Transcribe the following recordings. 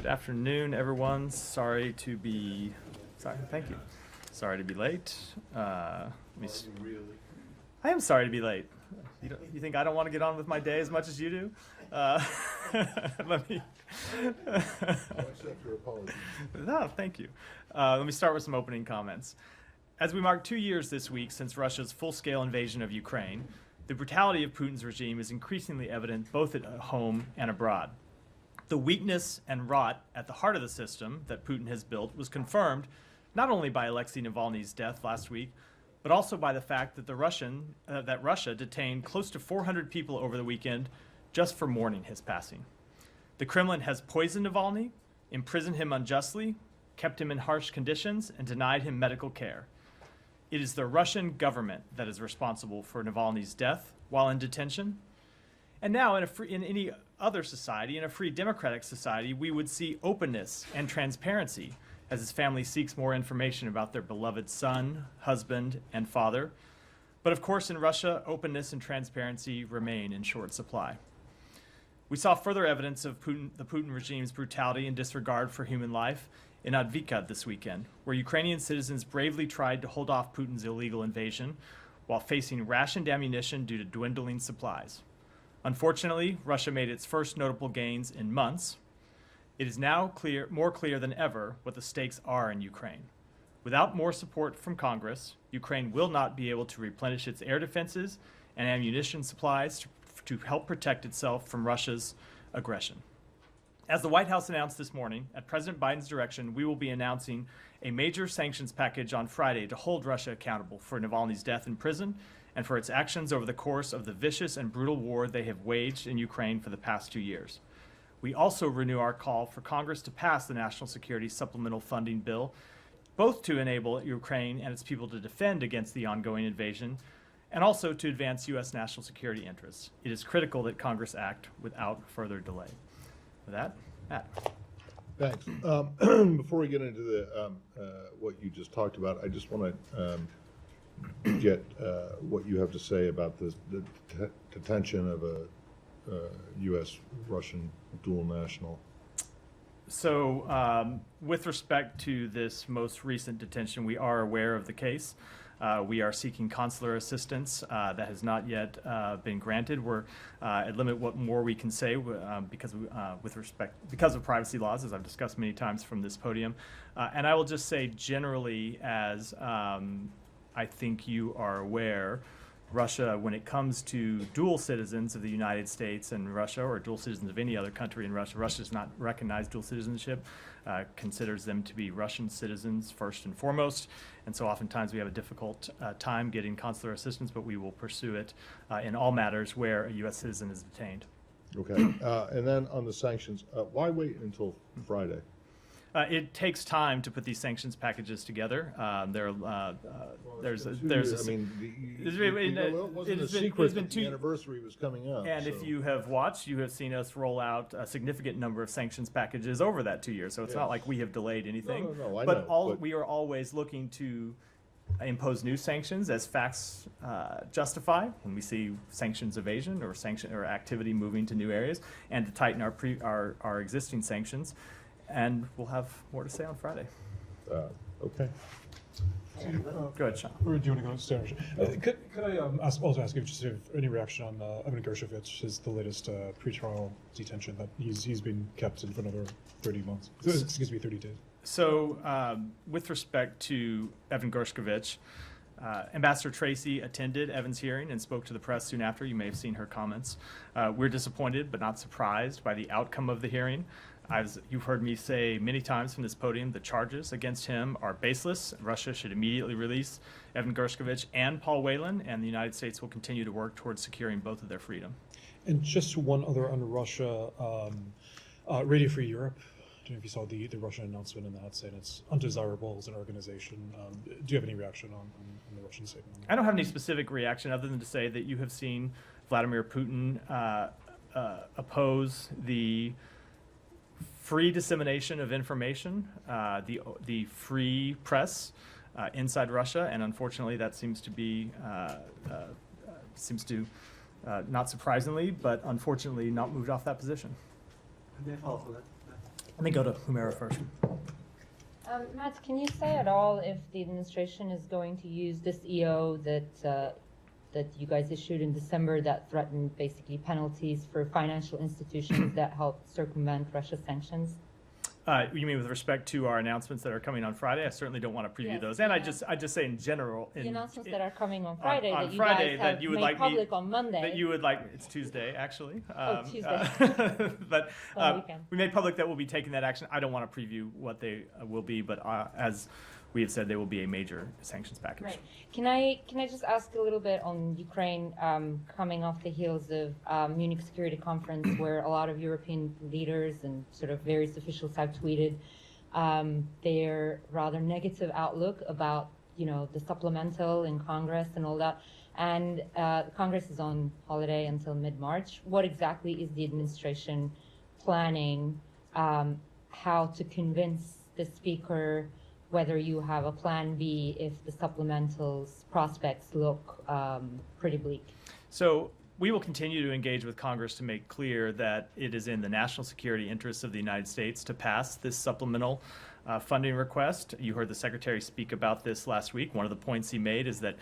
Good afternoon, everyone. Sorry to be late. I am sorry to be late. You think I don't want to get on with my day as much as you do? Let me. Accept your apology. No, thank you. Let me start with some opening comments. As we mark 2 years this week since Russia's full-scale invasion of Ukraine, the brutality of Putin's regime is increasingly evident both at home and abroad. The weakness and rot at the heart of the system that Putin has built was confirmed not only by Alexei Navalny's death last week, but also by the fact that Russia detained close to 400 people over the weekend just for mourning his passing. The Kremlin has poisoned Navalny, imprisoned him unjustly, kept him in harsh conditions, and denied him medical care. It is the Russian government that is responsible for Navalny's death while in detention. And now, in any other society, in a free democratic society, we would see openness and transparency as his family seeks more information about their beloved son, husband, and father. But of course, in Russia, openness and transparency remain in short supply. We saw further evidence of the Putin regime's brutality and disregard for human life in Advika this weekend, where Ukrainian citizens bravely tried to hold off Putin's illegal invasion while facing rationed ammunition due to dwindling supplies. Unfortunately, Russia made its first notable gains in months. It is now more clear than ever what the stakes are in Ukraine. Without more support from Congress, Ukraine will not be able to replenish its air defenses and ammunition supplies to help protect itself from Russia's aggression. As the White House announced this morning, at President Biden's direction, we will be announcing a major sanctions package on Friday to hold Russia accountable for Navalny's death in prison and for its actions over the course of the vicious and brutal war they have waged in Ukraine for the past 2 years. We also renew our call for Congress to pass the National Security Supplemental Funding Bill, both to enable Ukraine and its people to defend against the ongoing invasion, and also to advance U.S. national security interests. It is critical that Congress act without further delay. With that, Matt. Thanks. Before we get into the what you just talked about, I just want to get what you have to say about the detention of a U.S.-Russian dual national. So with respect to this most recent detention, we are aware of the case. We are seeking consular assistance that has not yet been granted. We're at limit what more we can say because of privacy laws, as I've discussed many times from this podium. And I will just say generally, as I think you are aware, Russia, when it comes to dual citizens of the United States and Russia, or dual citizens of any other country in Russia, Russia does not recognize dual citizenship, considers them to be Russian citizens first and foremost. And so oftentimes we have a difficult time getting consular assistance, but we will pursue it in all matters where a U.S. citizen is detained. Okay. And then on the sanctions, why wait until Friday? It takes time to put these sanctions packages together. There's a secret that the anniversary was coming up. And so, if you have watched, you have seen us roll out a significant number of sanctions packages over that 2 years. So it's not like we have delayed anything. No, I but know. We are always looking to impose new sanctions as facts justify, when we see sanctions evasion or activity moving to new areas, and to tighten our existing sanctions. And we'll have more to say on Friday. Okay. Go ahead, Sean. Or do you want to go down? Could I also ask if you have any reaction on Evan Gershkovich, the latest pretrial detention that he's been kept in for another 30 days? So with respect to Evan Gershkovich, Ambassador Tracy attended Evan's hearing and spoke to the press soon after. You may have seen her comments. We're disappointed but not surprised by the outcome of the hearing. As you've heard me say many times from this podium, the charges against him are baseless. Russia should immediately release Evan Gershkovich and Paul Whelan, and the United States will continue to work towards securing both of their freedom. And just one other on Russia, Radio Free Europe. I don't know if you saw the Russian announcement in that saying it's undesirable as an organization. Do you have any reaction on the Russian statement? I don't have any specific reaction other than to say that you have seen Vladimir Putin oppose the free dissemination of information, the free press inside Russia, and unfortunately that seems to not surprisingly, but unfortunately not moved off that position. May I follow up on that? Let me go to Humera first. Matt, can you say at all if the administration is going to use this EO that you guys issued in December that threatened basically penalties for financial institutions that helped circumvent Russia's sanctions? You mean with respect to our announcements that are coming on Friday? I certainly don't want to preview Yes, those. And yeah. I just say in general. The announcements that are coming on Friday on that you Friday guys that have you would made like me- public on Monday. That you would like, it's Tuesday, actually. Tuesday. But Long weekend. we made public that we'll be taking that action. I don't want to preview what they will be, but as we have said, they will be a major sanctions package. Right. Can I just ask a little bit on Ukraine, coming off the heels of Munich Security Conference, where a lot of European leaders and sort of various officials have tweeted their rather negative outlook about, the supplemental in Congress and all that. And Congress is on holiday until mid-March. What exactly is the administration planning? How to convince the speaker? Whether you have a plan B if the supplementals prospects look pretty bleak? So we will continue to engage with Congress to make clear that it is in the national security interests of the United States to pass this supplemental funding request. You heard the Secretary speak about this last week. One of the points he made is that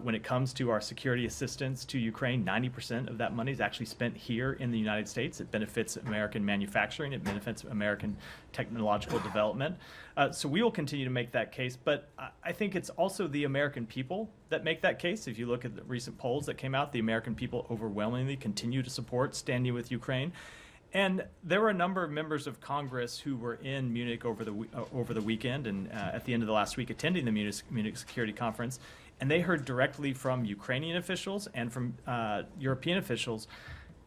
when it comes to our security assistance to Ukraine, 90% of that money is actually spent here in the United States. It benefits American manufacturing. It benefits American technological development. So we will continue to make that case. But I think it's also the American people that make that case. If you look at the recent polls that came out, the American people overwhelmingly continue to support standing with Ukraine. And there were a number of members of Congress who were in Munich over the weekend and at the end of the last week attending the Munich Security Conference, and they heard directly from Ukrainian officials and from European officials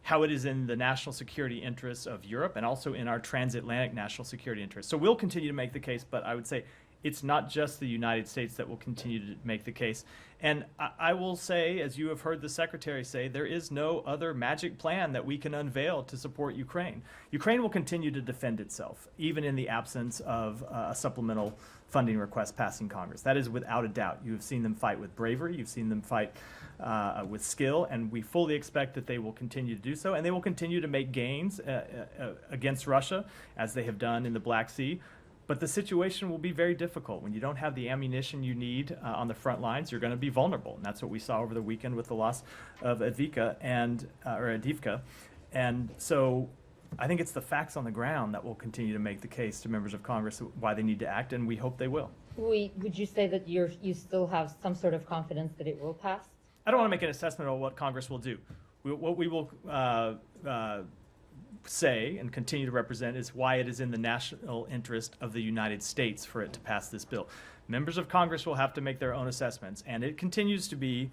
how it is in the national security interests of Europe and also in our transatlantic national security interests. So we'll continue to make the case, but I would say it's not just the United States that will continue to make the case. And I will say, as you have heard the Secretary say, there is no other magic plan that we can unveil to support Ukraine. Ukraine will continue to defend itself, even in the absence of a supplemental funding request passing Congress. That is without a doubt. You have seen them fight with bravery. You've seen them fight with skill, and we fully expect that they will continue to do so. And they will continue to make gains against Russia, as they have done in the Black Sea. But the situation will be very difficult. When you don't have the ammunition you need on the front lines, you're going to be vulnerable. And that's what we saw over the weekend with the loss of Avdiivka. And so I think it's the facts on the ground that will continue to make the case to members of Congress why they need to act, and we hope they will. Would you say that you still have some sort of confidence that it will pass? I don't want to make an assessment of what Congress will do. What we will say and continue to represent is why it is in the national interest of the United States for it to pass this bill. Members of Congress will have to make their own assessments, and it continues to be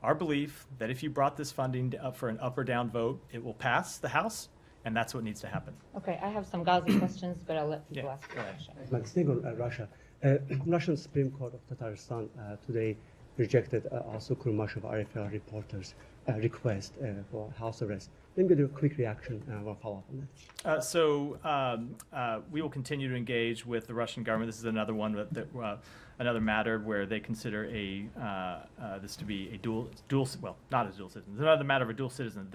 our belief that if you brought this funding up for an up or down vote, it will pass the House, and that's what needs to happen. Okay, I have some Gaza questions, but I'll let people Yeah. ask questions. Like staying on Russia, Russian Supreme Court of Tatarstan today rejected also Kurmashov RFL reporters' request for house arrest. Let me get a quick reaction and we'll follow up on that. We will continue to engage with the Russian government. This is another one another matter where they consider this to be a dual well, not a dual citizen. It's another matter of a dual citizen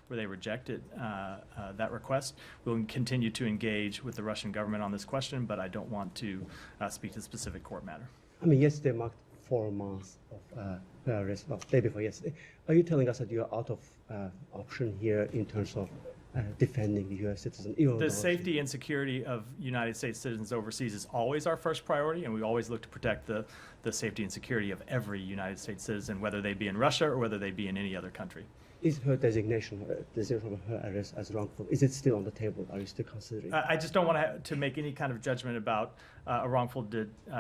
where they rejected that request. We'll continue to engage with the Russian government on this question, but I don't want to speak to the specific court matter. I mean, yesterday marked 4 months of arrest, well, day before yesterday. Are you telling us that you're out of option here in terms of defending the U.S. citizen? The safety and security of United States citizens overseas is always our first priority, and we always look to protect the safety and security of every United States citizen, whether they be in Russia or whether they be in any other country. Is her designation of her arrest as wrongful, is it still on the table? Are you still considering? I just don't want to make any kind of judgment about a wrongful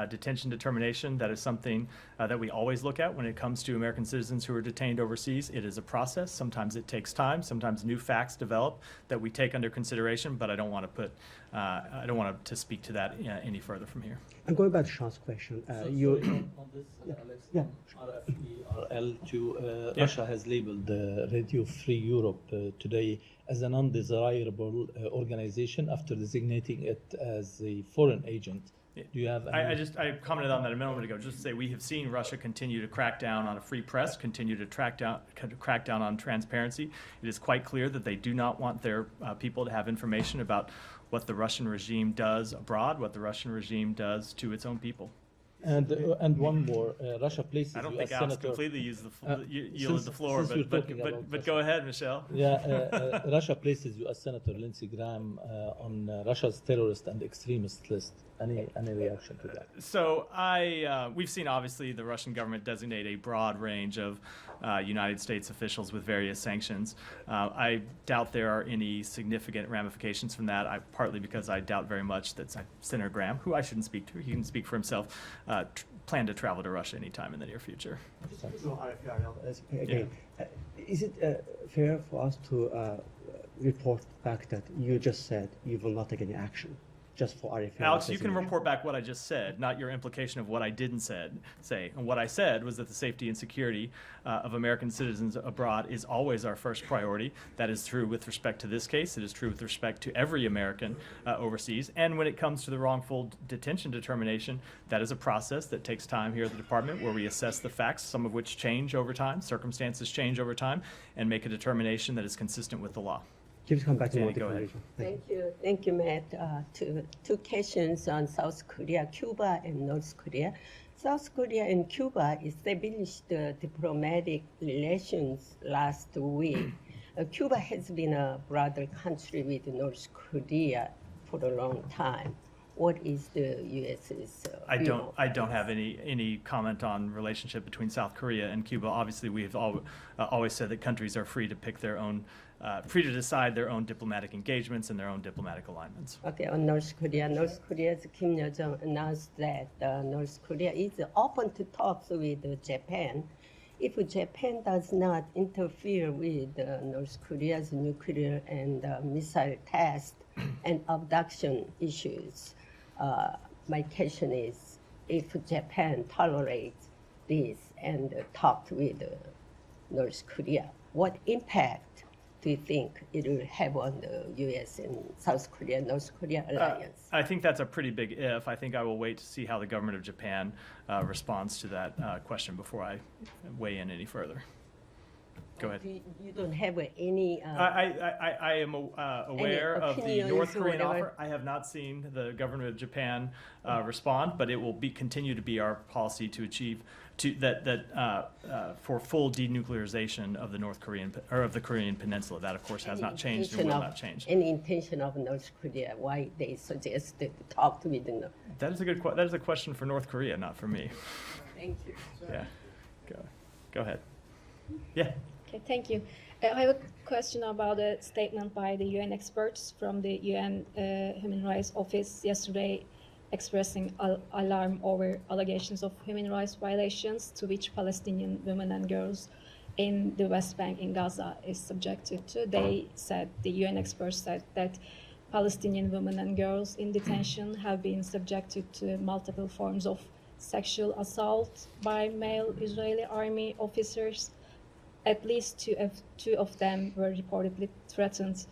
detention determination. That is something that we always look at when it comes to American citizens who are detained overseas. It is a process. Sometimes it takes time. Sometimes new facts develop that we take under consideration. But I don't want to speak to that any further from here. I'm going back to Sean's question. On this, Alex, RFE-RL2, Russia has labeled Radio Free Europe today as an undesirable organization after designating it as a foreign agent Do you have any? I commented on that a moment ago. Just to say we have seen Russia continue to crack down on a free press, continue to crack down on transparency. It is quite clear that they do not want their people to have information about what the Russian regime does abroad, what the Russian regime does to its own people. And one more, Russia places I don't U.S. think Alex Senator. completely yielded the floor, since we're talking about but go ahead, Michelle. Yeah, Russia places U.S. Senator Lindsey Graham on Russia's terrorist and extremist list. Any reaction to that? So we've seen obviously the Russian government designate a broad range of United States officials with various sanctions. I doubt there are any significant ramifications from that, partly because I doubt very much that Senator Graham, who I shouldn't speak to, he can speak for himself, plan to travel to Russia anytime in the near future. Again, is it fair for us to report back that you just said you will not take any action? Just for RFA. Alex, you can report back what I just said, not your implication of what I didn't say. And what I said was that the safety and security of American citizens abroad is always our first priority. That is true with respect to this case. It is true with respect to every American overseas. And when it comes to the wrongful detention determination, that is a process that takes time here at the department where we assess the facts, some of which change over time, circumstances change over time, and make a determination that is consistent with the law. Please come back to Danny, go ahead. Thank you, Matt. Two questions on South Korea, Cuba, and North Korea. South Korea and Cuba established diplomatic relations last week. Cuba has been a brother country with North Korea for a long time. What is the U.S.'s I don't have any comment on relationship between South Korea and Cuba. Obviously, we have always said that countries are free to pick their own, free to decide their own diplomatic engagements and their own diplomatic alignments. Okay, on North Korea's Kim Yo-jong announced that North Korea is open to talks with Japan if Japan does not interfere with North Korea's nuclear and missile test and abduction issues. My question is, if Japan tolerates this and talked with North Korea, what impact do you think it will have on the U.S. and South Korea, North Korea alliance? I think that's a pretty big if. I think I will wait to see how the government of Japan responds to that question before I weigh in any further. Go ahead. You don't have any. I am aware of the opinions North or Korean whatever? offer. I have not seen the government of Japan respond, but it will continue to be our policy to achieve for full denuclearization of the North Korean or of the Korean Peninsula. That, of course, has not changed and will not change. Any intention of North Korea? Why they suggested talk with the? That is a good. That is a question for North Korea, not for me. Thank you. Yeah. Go ahead. Yeah. Okay, thank you. I have a question about a statement by the UN experts from the UN Human Rights Office yesterday expressing alarm over allegations of human rights violations to which Palestinian women and girls in the West Bank in Gaza is subjected to. They said, the UN experts said that Palestinian women and girls in detention have been subjected to multiple forms of sexual assault by male Israeli army officers. At least two of them were reportedly threatened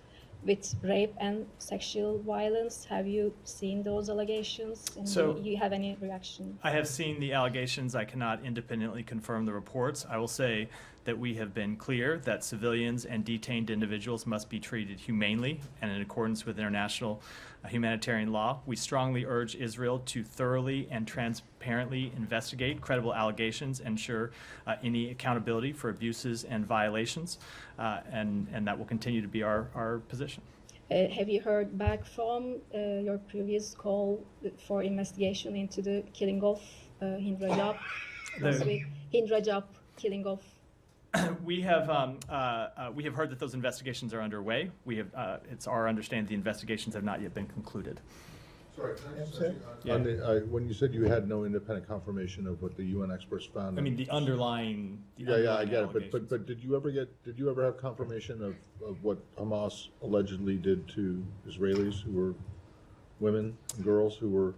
with rape and sexual violence. Have you seen those allegations? And do you have any reaction? I have seen the allegations. I cannot independently confirm the reports. I will say that we have been clear that civilians and detained individuals must be treated humanely and in accordance with international humanitarian law. We strongly urge Israel to thoroughly and transparently investigate credible allegations, ensure any accountability for abuses and violations, and that will continue to be our position. Have you heard back from your previous call for investigation into the killing of Hind Rajab last week? Hind Rajab killing of. We have heard that those investigations are underway. It's our understanding the investigations have not yet been concluded. Sorry, can I just ask you, when you said you had no independent confirmation of what the UN experts found? I mean, the underlying. I get it. But did you ever have confirmation of what Hamas allegedly did to Israelis who were women and girls who were?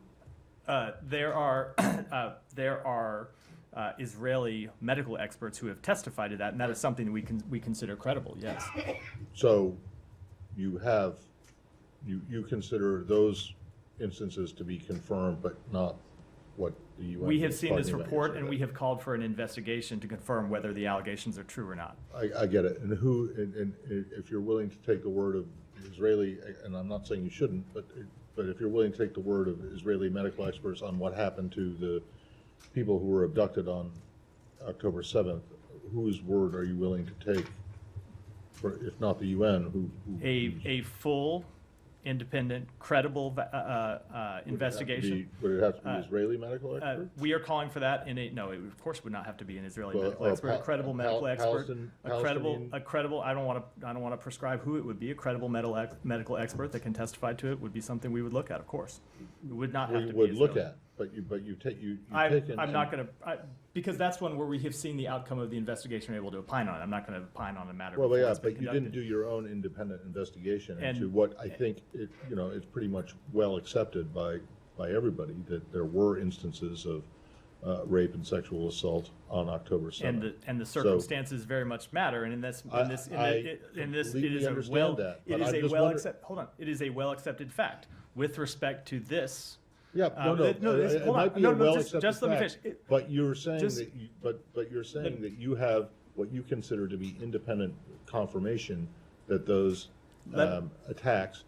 There are Israeli medical experts who have testified to that, and that is something that we consider credible. Yes. So, you consider those instances to be confirmed, but not what the UN We have is seen this talking about. report, You and said we that. have called for an investigation to confirm whether the allegations are true or not. I get it. And who, and if you're willing to take the word of Israeli, and I'm not saying you shouldn't, but if you're willing to take the word of Israeli medical experts on what happened to the people who were abducted on October 7th, whose word are you willing to take? For, if not the UN, who A full, independent, credible investigation. Would it have to be Israeli medical expert? We are calling for that in a, no, it of course would not have to be an Israeli Well, medical or expert, a credible medical expert, Palestinian- a credible, I don't want to prescribe who it would be, a credible medical expert that can testify to it would be something we would look at, of course. It would not have We to be would look Israeli. at, but you take. I'm not going to, because that's one where we have seen the outcome of the investigation, we're able to opine on it. I'm not going to opine on a matter. Well, before yeah, it's been but you conducted. didn't do your own independent investigation And- into what I think, it's pretty much well accepted by everybody that there were instances of rape and sexual assault on October 7th. And the circumstances very much matter, and in this, it completely is a understand well, that, it but is I'm a just well wondering- accept, hold on, it is a well accepted fact with respect to this. Yeah, it might be a well accepted just let me fact, finish. but you're saying just- that but you're saying that you have what you consider to be independent confirmation that those attacks,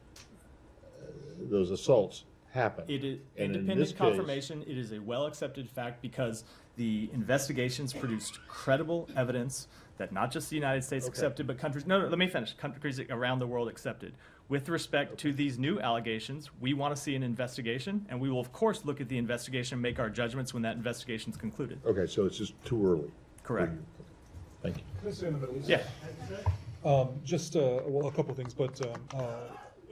those assaults happened. It is And in this independent case- confirmation. It is a well accepted fact because the investigations produced credible evidence that not just the United States accepted, but countries. No, let me finish. Countries around the world accepted. With respect to these new allegations, we want to see an investigation, and we will of course look at the investigation and make our judgments when that investigation is concluded. Okay, so it's just too early. for Correct. you. Thank you. Can I stay in the Middle East? Yeah. Just well, a couple of things, but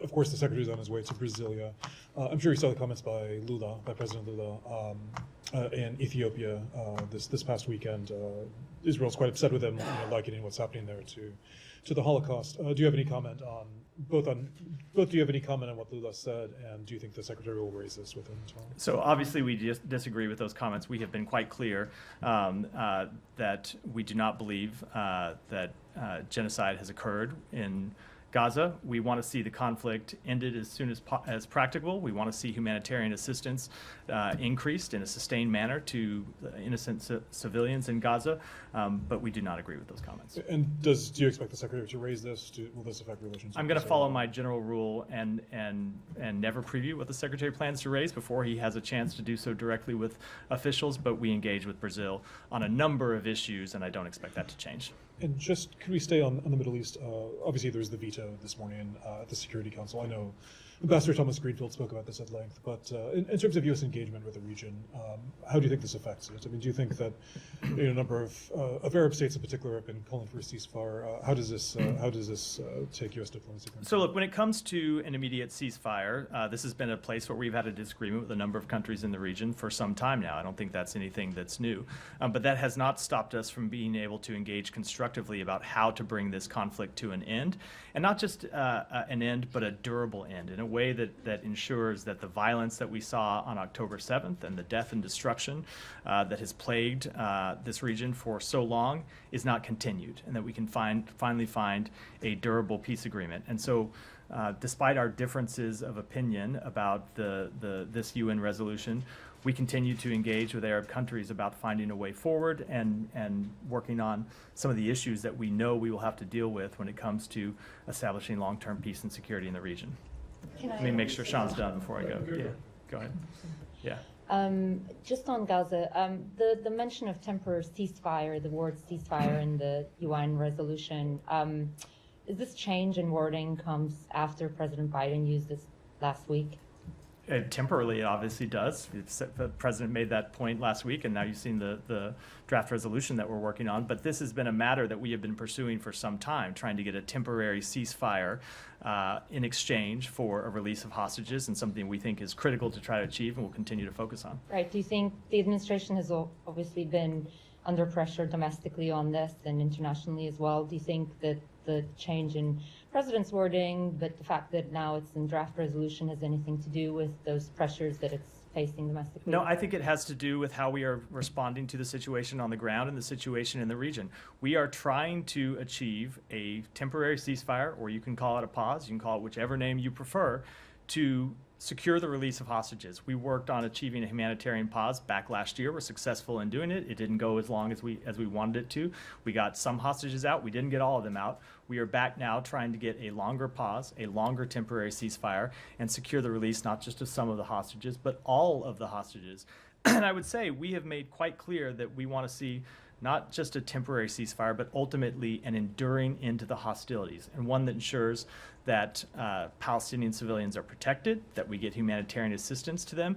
of course the secretary's on his way to Brasilia. I'm sure you saw the comments by President Lula in Ethiopia this past weekend. Israel's quite upset with him, likening what's happening there to the Holocaust. Do you have any comment on both? Do you have any comment on what Lula said, and do you think the secretary will raise this with him as well? So obviously we just disagree with those comments. We have been quite clear that we do not believe that genocide has occurred in Gaza. We want to see the conflict ended as soon as practicable. We want to see humanitarian assistance increased in a sustained manner to innocent civilians in Gaza, but we do not agree with those comments. And do you expect the secretary to raise this? Will this affect relations? I'm with going to Israel? follow my general rule and never preview what the secretary plans to raise before he has a chance to do so directly with officials, but we engage with Brazil on a number of issues, and I don't expect that to change. And just, could we stay on the Middle East? Obviously, there was the veto this morning at the Security Council. I know Ambassador Thomas Greenfield spoke about this at length, but in terms of U.S. engagement with the region, how do you think this affects it? I mean, do you think that a number of Arab states in particular have been calling for a ceasefire? How does this take U.S. diplomacy? So look, when it comes to an immediate ceasefire, this has been a place where we've had a disagreement with a number of countries in the region for some time now. I don't think that's anything that's new. But that has not stopped us from being able to engage constructively about how to bring this conflict to an end. And not just an end, but a durable end in a way that ensures that the violence that we saw on October 7th and the death and destruction that has plagued this region for so long is not continued, and that we can finally find a durable peace agreement. And so despite our differences of opinion about this UN resolution, we continue to engage with Arab countries about finding a way forward and working on some of the issues that we know we will have to deal with when it comes to establishing long-term peace and security in the region. Let me make sure Sean's done before I go. Yeah, go ahead. Yeah. Just on Gaza, the mention of temporary ceasefire, the word ceasefire in the UN resolution, is this change in wording comes after President Biden used this last week? Temporarily, it obviously does. The president made that point last week, and now you've seen the draft resolution that we're working on. But this has been a matter that we have been pursuing for some time, trying to get a temporary ceasefire in exchange for a release of hostages, and something we think is critical to try to achieve and will continue to focus on. Right. Do you think the administration has obviously been under pressure domestically on this and internationally as well? Do you think that the change in president's wording, but the fact that now it's in draft resolution has anything to do with those pressures that it's facing domestically? No, I think it has to do with how we are responding to the situation on the ground and the situation in the region. We are trying to achieve a temporary ceasefire, or you can call it a pause, you can call it whichever name you prefer, to secure the release of hostages. We worked on achieving a humanitarian pause back last year. We're successful in doing it. It didn't go as long as we wanted it to. We got some hostages out. We didn't get all of them out. We are back now trying to get a longer pause, a longer temporary ceasefire, and secure the release not just of some of the hostages, but all of the hostages. And I would say we have made quite clear that we want to see not just a temporary ceasefire, but ultimately an enduring end to the hostilities, and one that ensures that Palestinian civilians are protected, that we get humanitarian assistance to them,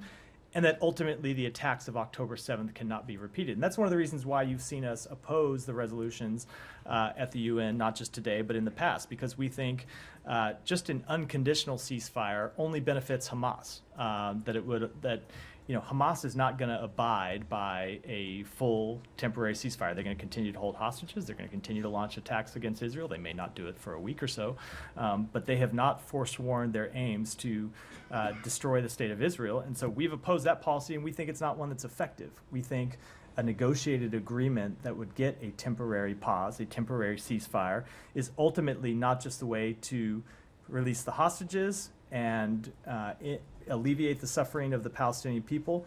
and that ultimately the attacks of October 7th cannot be repeated. And that's one of the reasons why you've seen us oppose the resolutions at the UN, not just today, but in the past, because we think just an unconditional ceasefire only benefits Hamas, Hamas is not going to abide by a full temporary ceasefire. They're going to continue to hold hostages. They're going to continue to launch attacks against Israel. They may not do it for a week or so, but they have not forsworn their aims to destroy the state of Israel. And so we've opposed that policy, and we think it's not one that's effective. We think a negotiated agreement that would get a temporary pause, a temporary ceasefire, is ultimately not just the way to release the hostages and alleviate the suffering of the Palestinian people,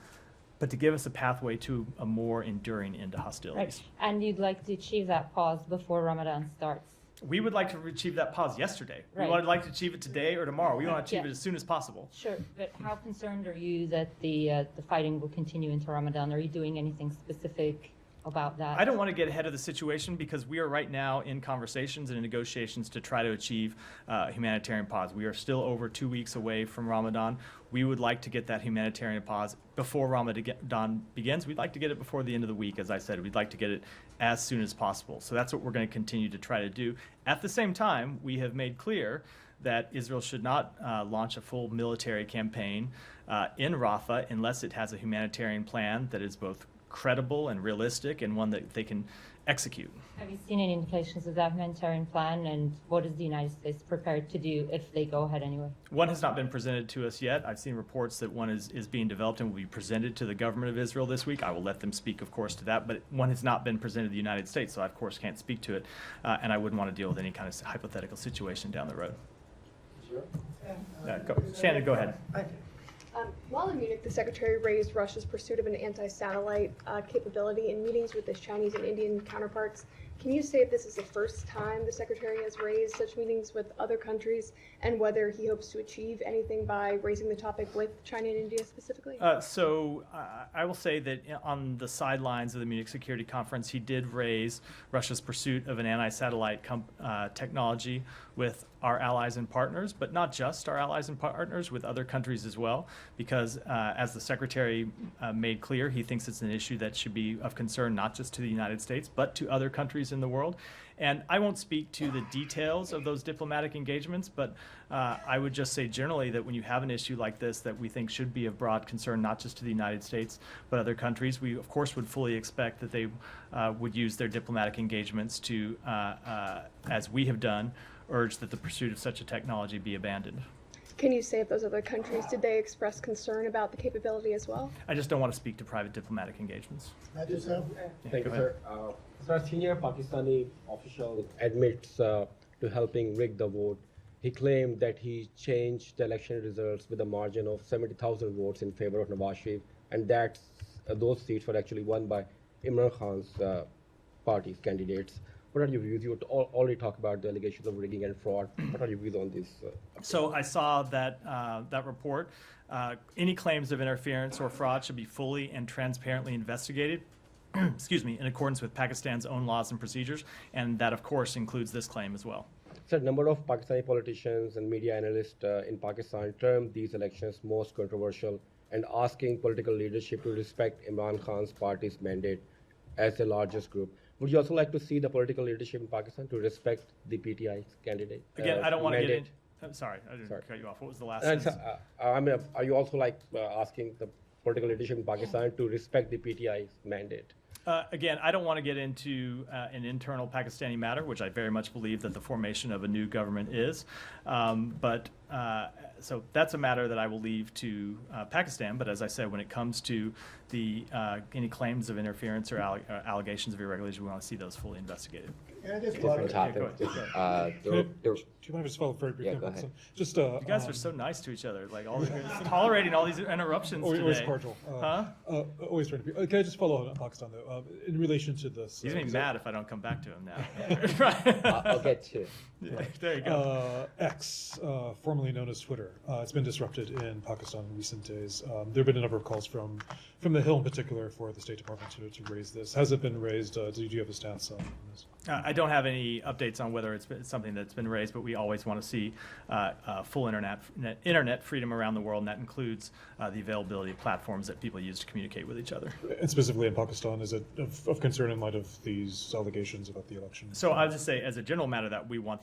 but to give us a pathway to a more enduring end to hostilities. Right. And you'd like to achieve that pause before Ramadan starts. We would like to achieve that pause yesterday. Right. We would like to achieve it today or tomorrow. We want to achieve Yeah. it as soon as possible. Sure, but how concerned are you that the fighting will continue into Ramadan? Are you doing anything specific about that? I don't want to get ahead of the situation because we are right now in conversations and in negotiations to try to achieve a humanitarian pause. We are still over 2 weeks away from Ramadan. We would like to get that humanitarian pause before Ramadan begins. We'd like to get it before the end of the week, as I said. We'd like to get it as soon as possible. So that's what we're going to continue to try to do. At the same time, we have made clear that Israel should not launch a full military campaign in Rafah unless it has a humanitarian plan that is both credible and realistic and one that they can execute. Have you seen any indications of that humanitarian plan, and what is the United States prepared to do if they go ahead anyway? One has not been presented to us yet. I've seen reports that one is being developed and will be presented to the government of Israel this week. I will let them speak, of course, to that, but one has not been presented to the United States, so I, of course, can't speak to it, and I wouldn't want to deal with any kind of hypothetical situation down the road. Sure. Shannon, go ahead. While in Munich, the Secretary raised Russia's pursuit of an anti-satellite capability in meetings with his Chinese and Indian counterparts. Can you say if this is the first time the Secretary has raised such meetings with other countries, and whether he hopes to achieve anything by raising the topic with China and India specifically? I will say that on the sidelines of the Munich Security Conference, he did raise Russia's pursuit of an anti-satellite technology with our allies and partners, but not just our allies and partners, with other countries as well, because as the Secretary made clear, he thinks it's an issue that should be of concern not just to the United States, but to other countries in the world. And I won't speak to the details of those diplomatic engagements, but I would just say generally that when you have an issue like this that we think should be of broad concern not just to the United States, but other countries, we of course would fully expect that they would use their diplomatic engagements to, as we have done, urge that the pursuit of such a technology be abandoned. Can you say if those other countries, did they express concern about the capability as well? I just don't want to speak to private diplomatic engagements. Thank Yeah, you, go ahead. sir. Sir, a senior Pakistani official admits to helping rig the vote. He claimed that he changed the election results with a margin of 70,000 votes in favor of Nawaz Sharif, and that those seats were actually won by Imran Khan's party's candidates. What are your views? You already talked about the allegations of rigging and fraud. What are your views on this? So I saw that that report. Any claims of interference or fraud should be fully and transparently investigated. Excuse me, in accordance with Pakistan's own laws and procedures, and that, of course, includes this claim as well. Sir, a number of Pakistani politicians and media analysts in Pakistan termed these elections most controversial and asking political leadership to respect Imran Khan's party's mandate as the largest group. Would you also like to see the political leadership in Pakistan to respect the PTI's candidate? Again, I don't want to get mandate? into. I'm sorry, I didn't cut you off. What was the last And sentence? are you also asking the political leadership in Pakistan to respect the PTI's mandate? Again, I don't want to get into an internal Pakistani matter, which I very much believe that the formation of a new government is. So that's a matter that I will leave to Pakistan. But as I said, when it comes to the any claims of interference or allegations of irregularity, we want to see those fully investigated. Different topic. Go ahead. Do you mind if I just follow very briefly? Yeah, go ahead. Just, You guys are so nice to each other, like tolerating all these interruptions always today. cordial. Huh? Always trying to be. Can I just follow on Pakistan though? In relation to this, He's gonna be mad if I don't come back to him now. I'll get to. Yeah, there you go. X, formerly known as Twitter, it's been disrupted in Pakistan in recent days. There have been a number of calls from the Hill in particular for the State Department to raise this. Has it been raised? Do you have a stance on this? I don't have any updates on whether it's something that's been raised, but we always want to see full internet freedom around the world, and that includes the availability of platforms that people use to communicate with each other. And specifically in Pakistan, is it of concern in light of these allegations about the election? So I'll just say, as a general matter, that we want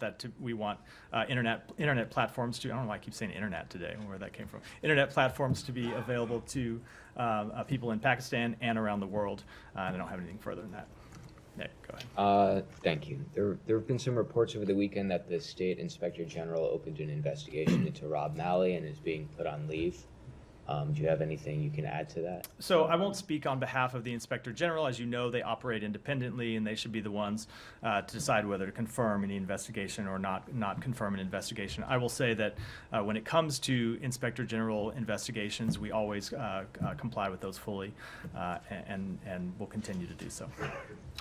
internet platforms to. I don't know why I keep saying internet today. I don't know where that came from. Internet platforms to be available to people in Pakistan and around the world. And I don't have anything further than that. Nick, go ahead. Thank you. There have been some reports over the weekend that the State Inspector General opened an investigation into Rob Malley and is being put on leave. Do you have anything you can add to that? So I won't speak on behalf of the Inspector General. As you know, they operate independently, and they should be the ones to decide whether to confirm any investigation or not confirm an investigation. I will say that when it comes to Inspector General investigations, we always comply with those fully, and will continue to do so.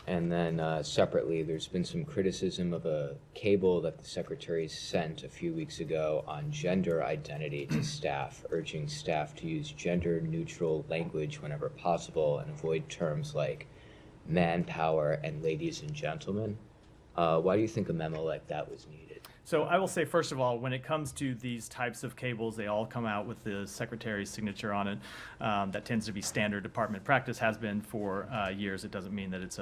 And then separately, there's been some criticism of a cable that the Secretary sent a few weeks ago on gender identity to staff, urging staff to use gender-neutral language whenever possible and avoid terms like manpower and ladies and gentlemen. Why do you think a memo like that was needed? So I will say, first of all, when it comes to these types of cables, they all come out with the Secretary's signature on it. That tends to be standard department practice, has been for years. It doesn't mean that it's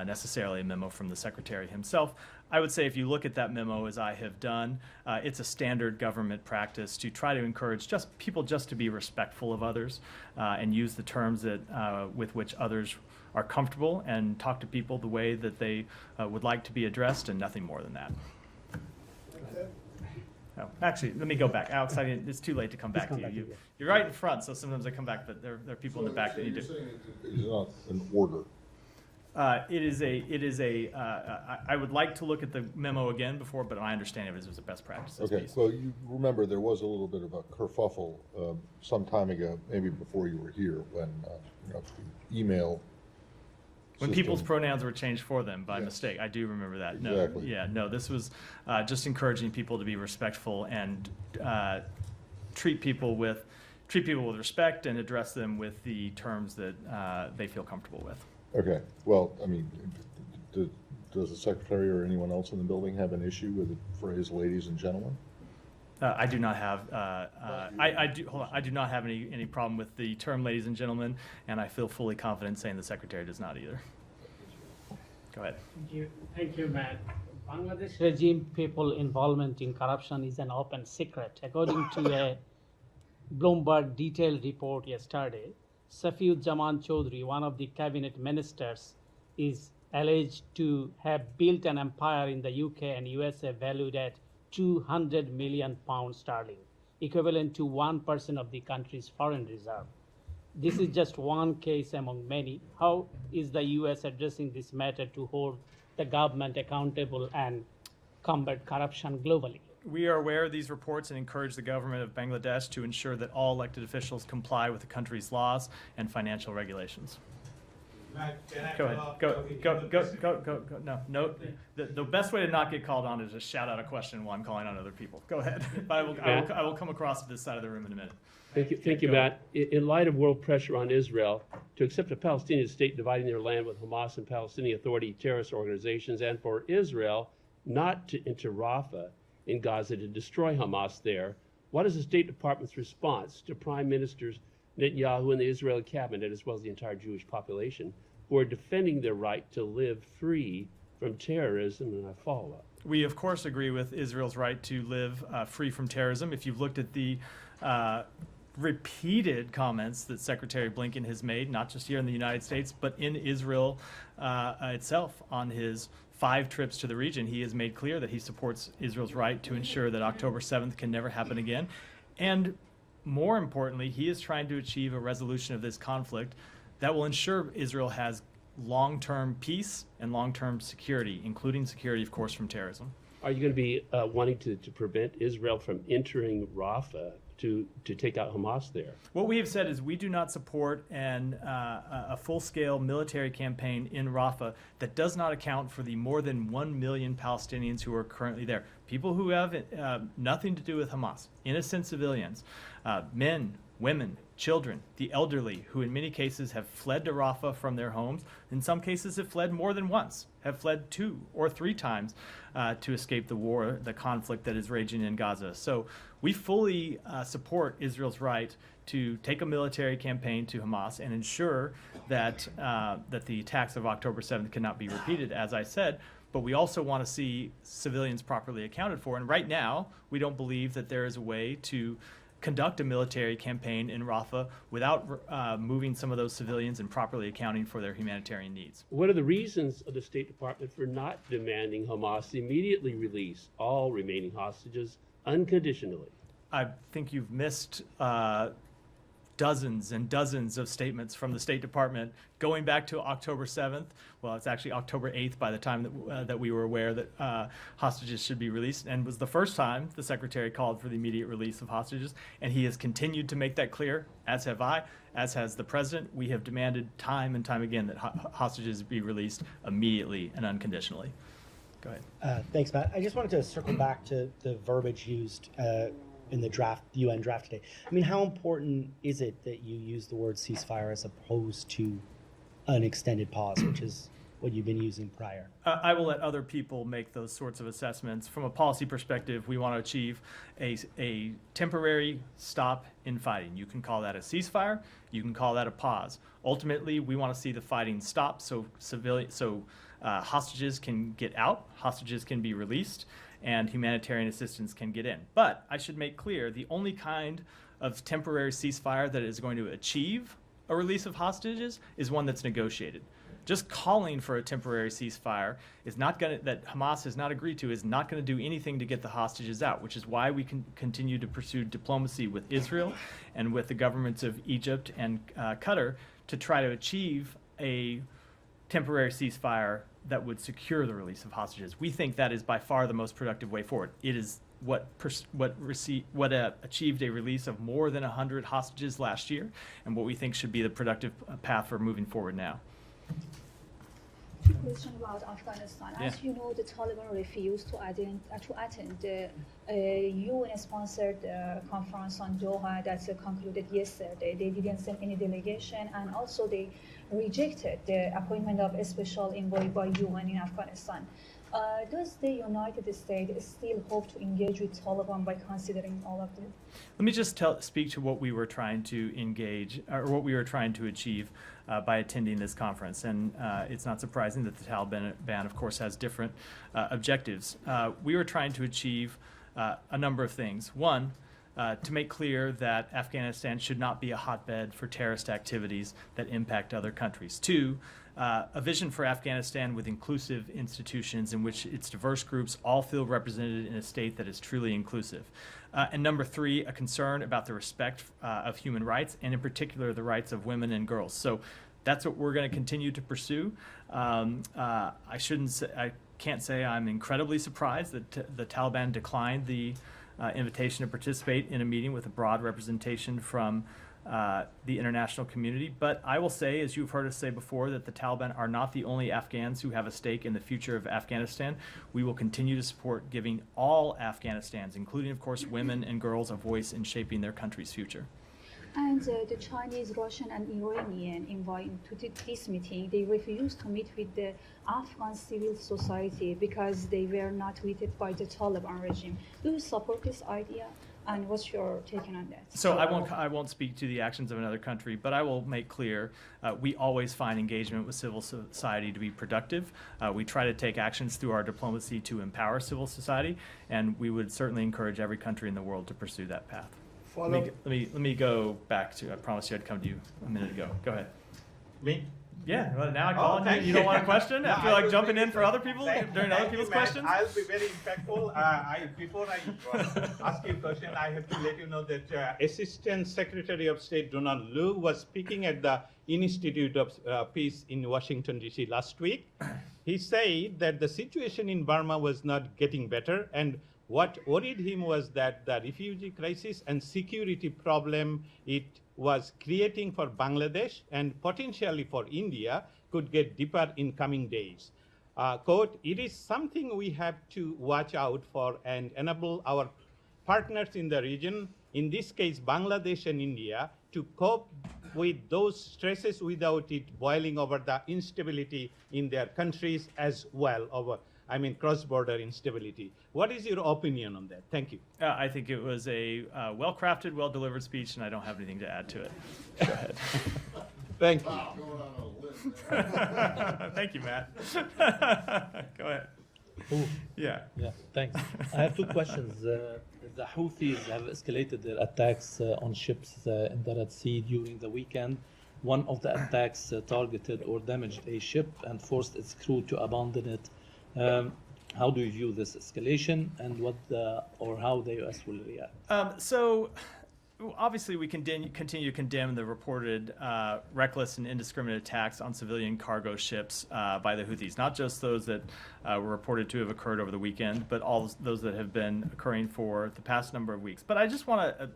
necessarily a memo from the Secretary himself. I would say if you look at that memo, as I have done, it's a standard government practice to try to encourage people to be respectful of others and use the terms that with which others are comfortable and talk to people the way that they would like to be addressed, and nothing more than that. Oh, actually, let me go back. Alex, it's too late to come back to you. You're right in front, so sometimes I come back, but there are people in the back that need to. It's not an order. I would like to look at the memo again before, but my understanding of it was a best practice. Okay, well, you remember there was a little bit of a kerfuffle some time ago, maybe before you were here, when the email when system. people's pronouns were changed for them by Yes. mistake. I do remember that. No, Exactly. yeah, no, this was just encouraging people to be respectful and treat people with respect and address them with the terms that they feel comfortable with. Okay, well, I mean, does the Secretary or anyone else in the building have an issue with the phrase "ladies and gentlemen"? I do not have. I do not have any problem with the term "ladies and gentlemen," and I feel fully confident saying the Secretary does not either. Go ahead. Thank you, Matt. Bangladesh regime people involvement in corruption is an open secret. According to a Bloomberg detailed report yesterday, Safiuজ্জামান Chaudhry, one of the cabinet ministers, is alleged to have built an empire in the UK and USA valued at £200 million sterling, equivalent to 1% of the country's foreign reserve. This is just one case among many. How is the US addressing this matter to hold the government accountable and combat corruption globally? We are aware of these reports and encourage the government of Bangladesh to ensure that all elected officials comply with the country's laws and financial regulations. Go ahead. Go. No. The best way to not get called on is just shout out a question while I'm calling on other people. Go ahead. But I will come across to this side of the room in a minute. Thank you, Matt. In light of world pressure on Israel to accept a Palestinian state dividing their land with Hamas and Palestinian Authority terrorist organizations, and for Israel not to enter Rafah in Gaza to destroy Hamas there, what is the State Department's response to Prime Ministers Netanyahu and the Israeli cabinet, as well as the entire Jewish population, who are defending their right to live free from terrorism? And a follow-up. We, of course, agree with Israel's right to live free from terrorism. If you've looked at the repeated comments that Secretary Blinken has made, not just here in the United States, but in Israel itself. On his 5 trips to the region, he has made clear that he supports Israel's right to ensure that October 7th can never happen again. And more importantly, he is trying to achieve a resolution of this conflict that will ensure Israel has long-term peace and long-term security, including security, of course, from terrorism. Are you going to be wanting to prevent Israel from entering Rafah to take out Hamas there? What we have said is we do not support a full-scale military campaign in Rafah that does not account for the more than 1 million Palestinians who are currently there. People who have nothing to do with Hamas, innocent civilians, men, women, children, the elderly, who in many cases have fled to Rafah from their homes, in some cases have fled more than once, have fled 2 or 3 times to escape the war, the conflict that is raging in Gaza. So we fully support Israel's right to take a military campaign to Hamas and ensure that, that the attacks of October 7th cannot be repeated, as I said. But we also want to see civilians properly accounted for. And right now, we don't believe that there is a way to conduct a military campaign in Rafah without moving some of those civilians and properly accounting for their humanitarian needs. What are the reasons of the State Department for not demanding Hamas immediately release all remaining hostages unconditionally? I think you've missed dozens and dozens of statements from the State Department going back to October 7th. Well, it's actually October 8th by the time that we were aware that hostages should be released, and was the first time the Secretary called for the immediate release of hostages, and he has continued to make that clear, as have I, as has the President. We have demanded time and time again that hostages be released immediately and unconditionally. Go ahead. Thanks, Matt. I just wanted to circle back to the verbiage used in the draft, the UN draft today. I mean, how important is it that you use the word ceasefire as opposed to an extended pause, which is what you've been using prior? I will let other people make those sorts of assessments. From a policy perspective, we want to achieve a temporary stop in fighting. You can call that a ceasefire. You can call that a pause. Ultimately, we want to see the fighting stop so hostages can get out, hostages can be released, and humanitarian assistance can get in. But I should make clear, the only kind of temporary ceasefire that is going to achieve a release of hostages is one that's negotiated. Just calling for a temporary ceasefire is not going to, that Hamas has not agreed to, is not going to do anything to get the hostages out, which is why we can continue to pursue diplomacy with Israel and with the governments of Egypt and Qatar to try to achieve a temporary ceasefire that would secure the release of hostages. We think that is by far the most productive way forward. It is what achieved a release of more than 100 hostages last year, and what we think should be the productive path for moving forward now. Question about Afghanistan. Yeah. As you know, the Taliban refused to attend the UN-sponsored conference on Doha that concluded yesterday. They didn't send any delegation, and also they rejected the appointment of a special envoy by UN in Afghanistan. Does the United States still hope to engage with Taliban by considering all of this? Let me just speak to what we were trying to engage, or what we were trying to achieve by attending this conference. And it's not surprising that the Taliban, of course, has different objectives. We were trying to achieve a number of things. One, to make clear that Afghanistan should not be a hotbed for terrorist activities that impact other countries. Two, a vision for Afghanistan with inclusive institutions in which its diverse groups all feel represented in a state that is truly inclusive. And number three, a concern about the respect of human rights, and in particular the rights of women and girls. So that's what we're going to continue to pursue. I can't say I'm incredibly surprised that the Taliban declined the invitation to participate in a meeting with a broad representation from the international community. But I will say, as you've heard us say before, that the Taliban are not the only Afghans who have a stake in the future of Afghanistan. We will continue to support giving all Afghanistans, including, of course, women and girls, a voice in shaping their country's future. And the Chinese, Russian, and Iranian invited to this meeting, they refused to meet with the Afghan civil society because they were not treated by the Taliban regime. Do you support this idea? And what's your take on that? So I won't speak to the actions of another country, but I will make clear we always find engagement with civil society to be productive. We try to take actions through our diplomacy to empower civil society, and we would certainly encourage every country in the world to pursue that path. let me go back to. I promised you I'd come to you a minute ago. Go ahead. Me? Yeah. Well, now I call on you. You don't want a question after like jumping in for other people during other people's questions. I'll be very impactful. Before I ask you a question, I have to let you know that Assistant Secretary of State Donald Lu was speaking at the Institute of Peace in Washington, D.C. last week. He said that the situation in Burma was not getting better, and what worried him was that the refugee crisis and security problem it was creating for Bangladesh and potentially for India could get deeper in coming days. Quote, it is something we have to watch out for and enable our partners in the region, in this case Bangladesh and India, to cope with those stresses without it boiling over the instability in their countries as well, cross-border instability. What is your opinion on that? Thank you. I think it was a well-crafted, well-delivered speech, and I don't have anything to add to it. Go ahead. Thank you. Thank you, Matt. Go ahead. Ooh. Yeah. Yeah, thanks. I have two questions. The Houthis have escalated their attacks on ships in the Red Sea during the weekend. One of the attacks targeted or damaged a ship and forced its crew to abandon it. How do you view this escalation, and how the U.S. will react? So, obviously, we continue to condemn the reported reckless and indiscriminate attacks on civilian cargo ships by the Houthis, not just those that were reported to have occurred over the weekend, but all those that have been occurring for the past number of weeks. But I just want to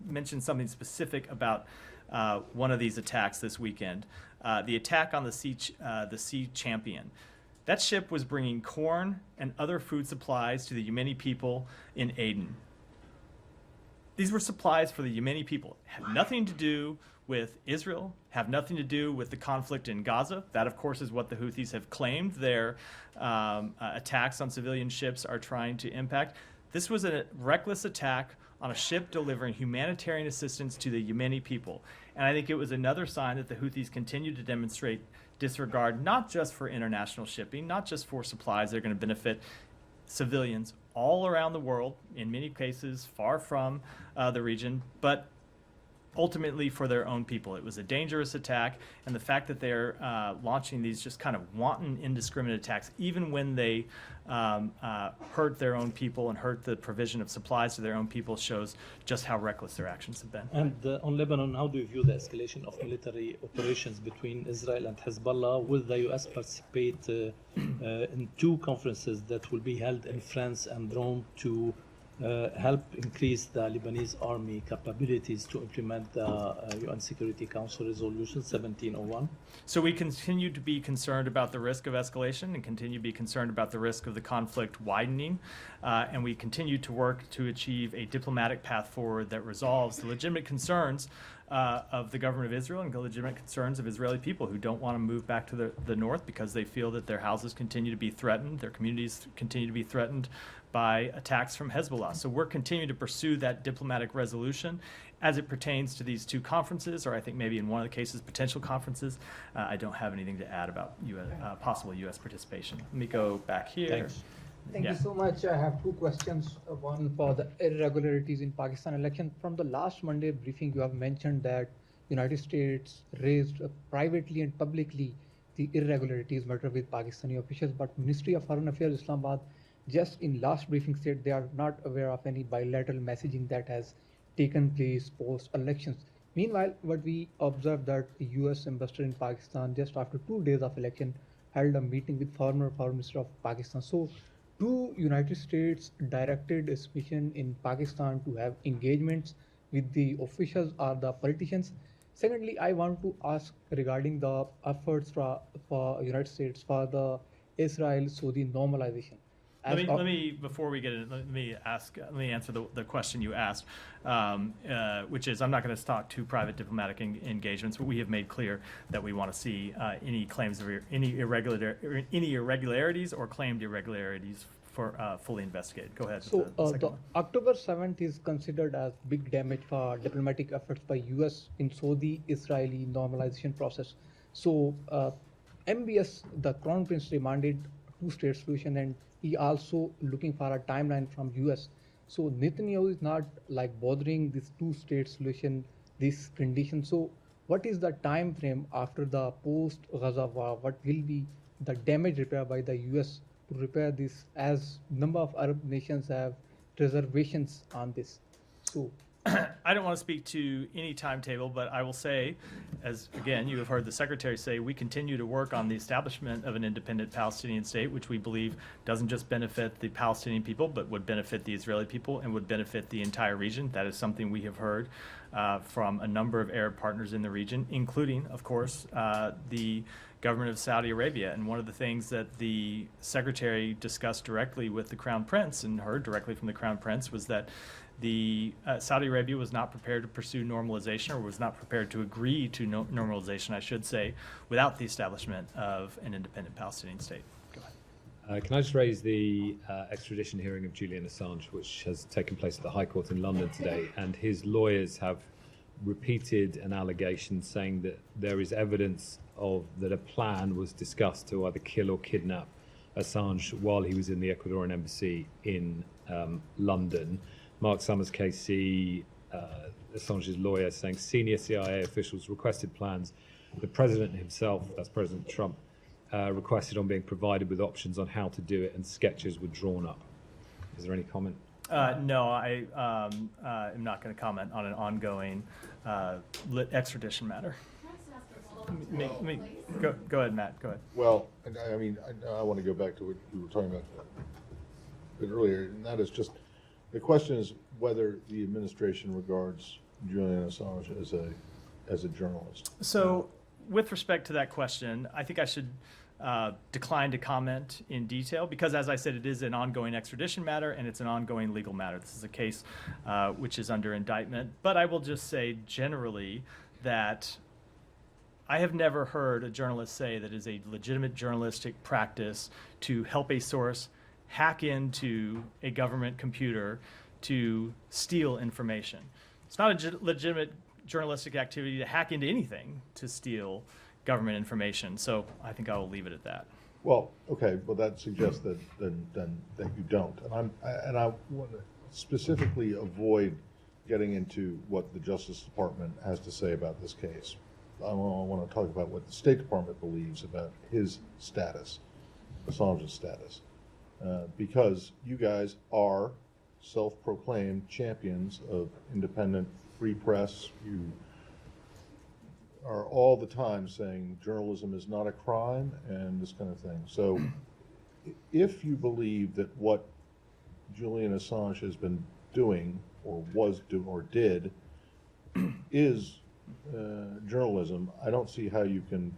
mention something specific about one of these attacks this weekend, the attack on the Sea Champion. That ship was bringing corn and other food supplies to the Yemeni people in Aden. These were supplies for the Yemeni people. Have nothing to do with Israel, have nothing to do with the conflict in Gaza. That, of course, is what the Houthis have claimed their attacks on civilian ships are trying to impact. This was a reckless attack on a ship delivering humanitarian assistance to the Yemeni people. And I think it was another sign that the Houthis continue to demonstrate disregard, not just for international shipping, not just for supplies that are going to benefit civilians all around the world, in many cases far from the region, but ultimately for their own people. It was a dangerous attack, and the fact that they're launching these just kind of wanton, indiscriminate attacks, even when they hurt their own people and hurt the provision of supplies to their own people, shows just how reckless their actions have been. And on Lebanon, how do you view the escalation of military operations between Israel and Hezbollah? Will the U.S. participate in two conferences that will be held in France and Rome to help increase the Lebanese army capabilities to implement the UN Security Council Resolution 1701? So we continue to be concerned about the risk of escalation and continue to be concerned about the risk of the conflict widening. And we continue to work to achieve a diplomatic path forward that resolves the legitimate concerns of the government of Israel and the legitimate concerns of Israeli people who don't want to move back to the north because they feel that their houses continue to be threatened, their communities continue to be threatened by attacks from Hezbollah. So we're continuing to pursue that diplomatic resolution as it pertains to these two conferences, or I think maybe in one of the cases, potential conferences. I don't have anything to add about possible U.S. participation. Let me go back here. Thanks. Thank you so much. I have two questions. One for the irregularities in Pakistan election. From the last Monday briefing, you have mentioned that United States raised privately and publicly the irregularities matter with Pakistani officials, but Ministry of Foreign Affairs Islamabad just in last briefing said they are not aware of any bilateral messaging that has taken place post elections. Meanwhile, what we observed that the US ambassador in Pakistan just after 2 days of election held a meeting with former Foreign Minister of Pakistan. So do United States directed its mission in Pakistan to have engagements with the officials or the politicians? Secondly, I want to ask regarding the efforts for United States for the Israel-Saudi normalization. Let me before we get in, let me answer the question you asked, which is I'm not going to talk to private diplomatic engagements, but we have made clear that we want to see any claims of any irregularities or claimed irregularities for fully investigated. Go ahead. So the October 7th is considered as big damage for diplomatic efforts by US in Saudi-Israeli normalization process. So MBS, the Crown Prince, demanded two-state solution, and he also looking for a timeline from US. So Netanyahu is not like bothering this two-state solution, this condition. So what is the time frame after the post-Gaza war? What will be the damage repair by the US to repair this, as number of Arab nations have reservations on this? So I don't want to speak to any timetable, but I will say, as again, you have heard the Secretary say, we continue to work on the establishment of an independent Palestinian state, which we believe doesn't just benefit the Palestinian people, but would benefit the Israeli people and would benefit the entire region. That is something we have heard from a number of Arab partners in the region, including, of course, the government of Saudi Arabia. And one of the things that the Secretary discussed directly with the Crown Prince and heard directly from the Crown Prince was that the Saudi Arabia was not prepared to pursue normalization, or was not prepared to agree to normalization, I should say, without the establishment of an independent Palestinian state. Go ahead. Can I just raise the extradition hearing of Julian Assange, which has taken place at the High Court in London today, and his lawyers have repeated an allegation saying that there is evidence of that a plan was discussed to either kill or kidnap Assange while he was in the Ecuadorian embassy in London. Mark Summers, KC, Assange's lawyer, saying senior CIA officials requested plans. The president himself, that's President Trump, requested on being provided with options on how to do it, and sketches were drawn up. Is there any comment? No, I am not going to comment on an ongoing extradition matter. Go ahead, Matt. Go ahead. Well, I mean, I want to go back to what we were talking about a bit earlier, and that is just, the question is whether the administration regards Julian Assange as a journalist. So, with respect to that question, I think I should decline to comment in detail because, as I said, it is an ongoing extradition matter and it's an ongoing legal matter. This is a case which is under indictment. But I will just say generally that I have never heard a journalist say that it is a legitimate journalistic practice to help a source hack into a government computer to steal information. It's not a legitimate journalistic activity to hack into anything to steal government information. So I think I will leave it at that. Well, okay, well that suggests that that you don't, and I want to specifically avoid getting into what the Justice Department has to say about this case. I want to talk about what the State Department believes about his status, Assange's status. Because you guys are self-proclaimed champions of independent free press. You are all the time saying journalism is not a crime and this kind of thing. So if you believe that what Julian Assange has been doing or did is journalism, I don't see how you can,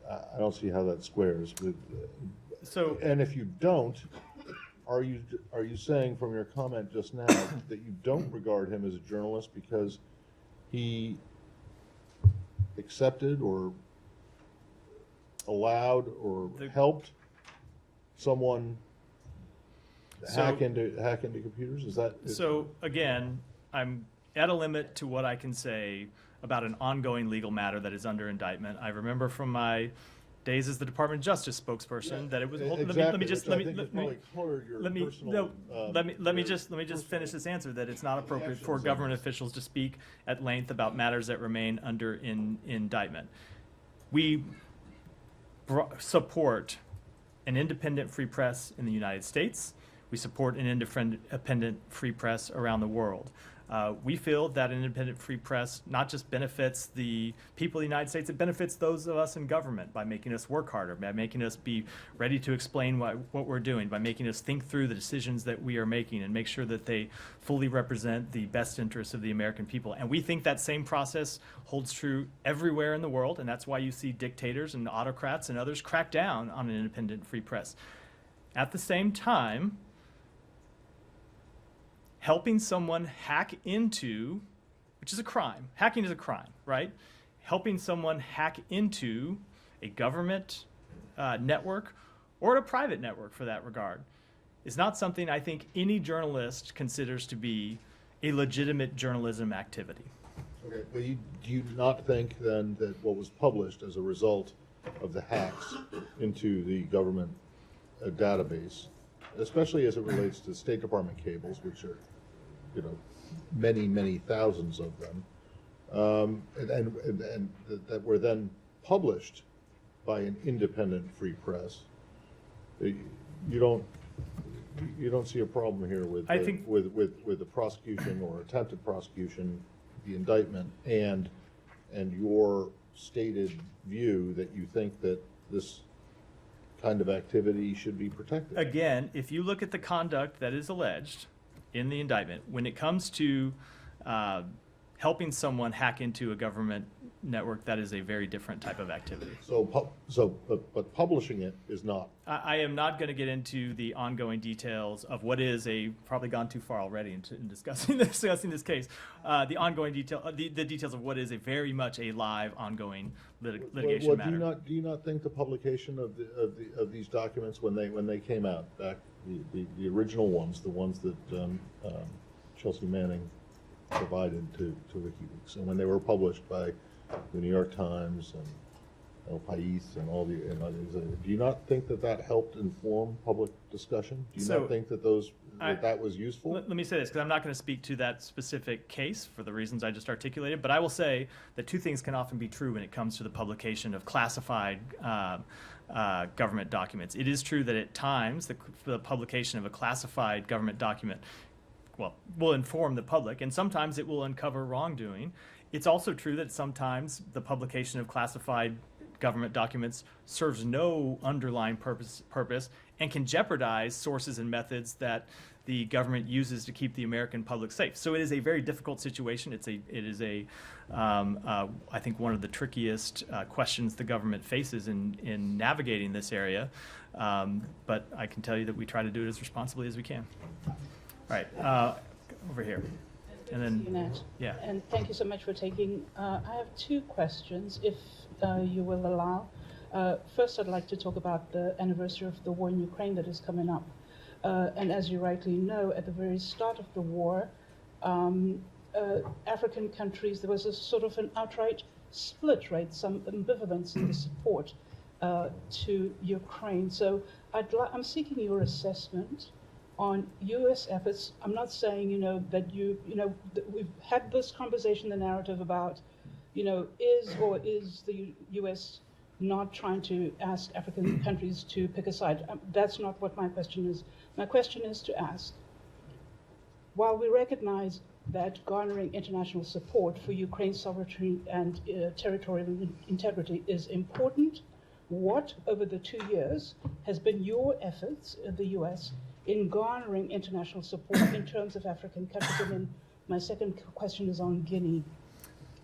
I don't see how that squares with. So, and if you don't, are you saying from your comment just now that you don't regard him as a journalist because he accepted or allowed or helped someone hack into computers? Is that so? Again, I'm at a limit to what I can say about an ongoing legal matter that is under indictment. I remember from my days as the Department of Justice spokesperson that it was. Let me just finish this answer. That it's not appropriate for government officials to speak at length about matters that remain under indictment. We support an independent free press in the United States. We support an independent free press around the world. We feel that an independent free press not just benefits the people of the United States, it benefits those of us in government by making us work harder, by making us be ready to explain what we're doing, by making us think through the decisions that we are making and make sure that they fully represent the best interests of the American people. And we think that same process holds true everywhere in the world, and that's why you see dictators and autocrats and others crack down on an independent free press. At the same time, helping someone hack into, which is a crime. Hacking is a crime, right? Helping someone hack into a government network or a private network for that regard is not something I think any journalist considers to be a legitimate journalism activity. Okay, but do you not think then that what was published as a result of the hacks into the government database, especially as it relates to State Department cables, which are many thousands of them, and that were then published by an independent free press. You don't see a problem here with the prosecution or attempted prosecution, the indictment, and your stated view that you think that this kind of activity should be protected. Again, if you look at the conduct that is alleged in the indictment, when it comes to helping someone hack into a government network, that is a very different type of activity. But publishing it is not. I am not going to get into the ongoing details of what is probably gone too far already in discussing this case. The ongoing the details of what is very much a live, ongoing litigation matter. Do you not think the publication of these documents when they came out back, the original ones, the ones that Chelsea Manning provided to WikiLeaks, and when they were published by the New York Times and El País and all the others, do you not think that helped inform public discussion? Do you not think that that was useful? Let me say this, because I'm not going to speak to that specific case for the reasons I just articulated, but I will say that two things can often be true when it comes to the publication of classified government documents. It is true that at times the publication of a classified government document will inform the public, and sometimes it will uncover wrongdoing. It's also true that sometimes the publication of classified government documents serves no underlying purpose and can jeopardize sources and methods that the government uses to keep the American public safe. So it is a very difficult situation. It is I think one of the trickiest questions the government faces in navigating this area. But I can tell you that we try to do it as responsibly as we can. All right, over here. And then, yeah. And thank you so much for taking. I have two questions, if you will allow. First, I'd like to talk about the anniversary of the war in Ukraine that is coming up. And as you rightly know, at the very start of the war, African countries, there was a sort of an outright split, right? Some ambivalence in the support to Ukraine. So I'm seeking your assessment on U.S. efforts. I'm not saying, that that we've had this conversation, the narrative about, is the U.S. not trying to ask African countries to pick a side? That's not what my question is. My question is to ask, while we recognize that garnering international support for Ukraine's sovereignty and territorial integrity is important, what, over the 2 years, has been your efforts in the U.S. in garnering international support in terms of African countries? And then my second question is on Guinea.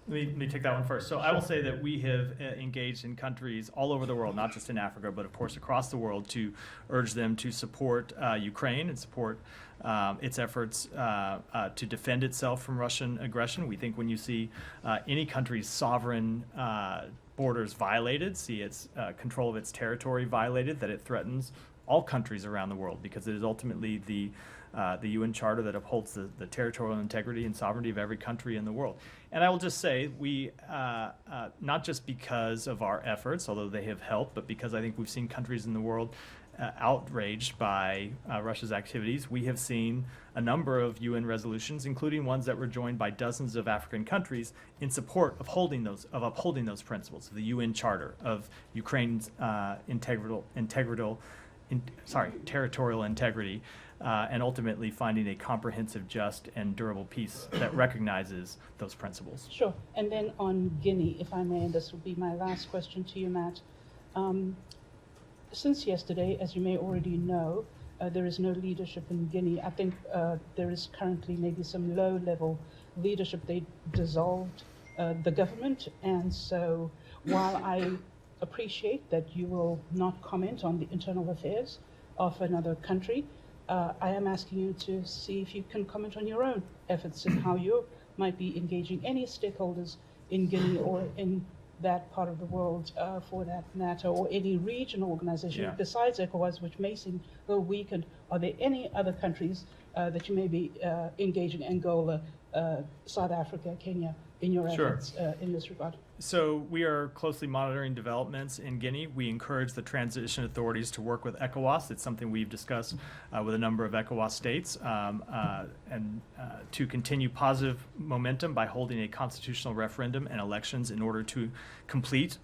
Let me take that one first. So I will say that we have engaged in countries all over the world, not just in Africa, but of course across the world, to urge them to support Ukraine and support its efforts to defend itself from Russian aggression. We think when you see any country's sovereign borders violated, see its control of its territory violated, that it threatens all countries around the world, because it is ultimately the UN Charter that upholds the territorial integrity and sovereignty of every country in the world. And I will just say, we, not just because of our efforts, although they have helped, but because I think we've seen countries in the world outraged by Russia's activities. We have seen a number of UN resolutions, including ones that were joined by dozens of African countries, in support of upholding those principles of the UN Charter, of Ukraine's territorial integrity, and ultimately finding a comprehensive, just, and durable peace that recognizes those principles. Sure. And then on Guinea, if I may, and this will be my last question to you, Matt. Since yesterday, as you may already know, there is no leadership in Guinea. I think there is currently maybe some low-level leadership. They dissolved the government, and so while I appreciate that you will not comment on the internal affairs of another country, I am asking you to see if you can comment on your own efforts and how you might be engaging any stakeholders in Guinea or in that part of the world, for that matter, or any regional organization besides ECOWAS, which may seem a little weak. And are there any other countries that you may be engaging, Angola, South Africa, Kenya, in your efforts in this regard? So we are closely monitoring developments in Guinea. We encourage the transition authorities to work with ECOWAS. It's something we've discussed with a number of ECOWAS states, and to continue positive momentum by holding a constitutional referendum and elections in order to complete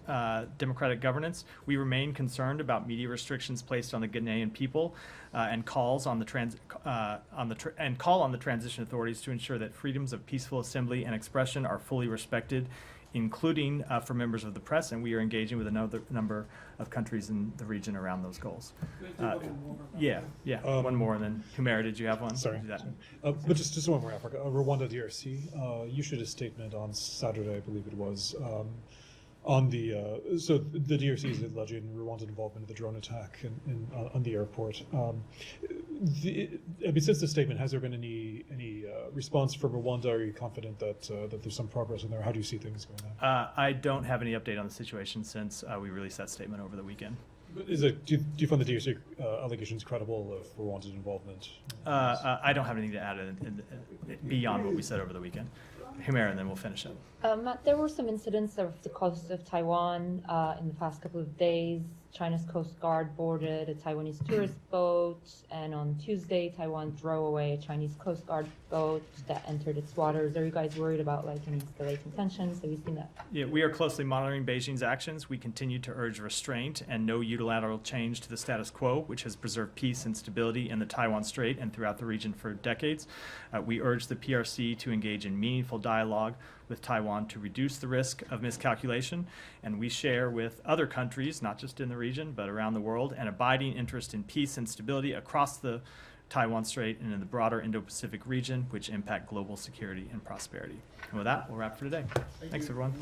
democratic governance. We remain concerned about media restrictions placed on the Ghanaian people, and call on the transition authorities to ensure that freedoms of peaceful assembly and expression are fully respected, including for members of the press, and we are engaging with another number of countries in the region around those goals. One more, and then Humera, did you have one? Sorry. Do that. But just one more, Africa. Rwanda DRC, you issued a statement on Saturday, I believe it was, on the so the DRC is alleging Rwandan involvement in the drone attack on the airport. Since the statement, has there been any response from Rwanda? Are you confident that that there's some progress in there? How do you see things going on? I don't have any update on the situation since we released that statement over the weekend. Do you find the DRC allegations credible of Rwandan involvement? I don't have anything to add beyond what we said over the weekend. Humera, and then we'll finish up. Matt, there were some incidents off the coast of Taiwan in the past couple of days. China's Coast Guard boarded a Taiwanese tourist boat, and on Tuesday, Taiwan drove away a Chinese Coast Guard boat that entered its waters. Are you guys worried about any escalating tensions? Have you seen that? Yeah, we are closely monitoring Beijing's actions. We continue to urge restraint and no unilateral change to the status quo, which has preserved peace and stability in the Taiwan Strait and throughout the region for decades. We urge the PRC to engage in meaningful dialogue with Taiwan to reduce the risk of miscalculation, and we share with other countries, not just in the region, but around the world, an abiding interest in peace and stability across the Taiwan Strait and in the broader Indo-Pacific region, which impact global security and prosperity. And with that, we'll wrap for today. Thanks everyone.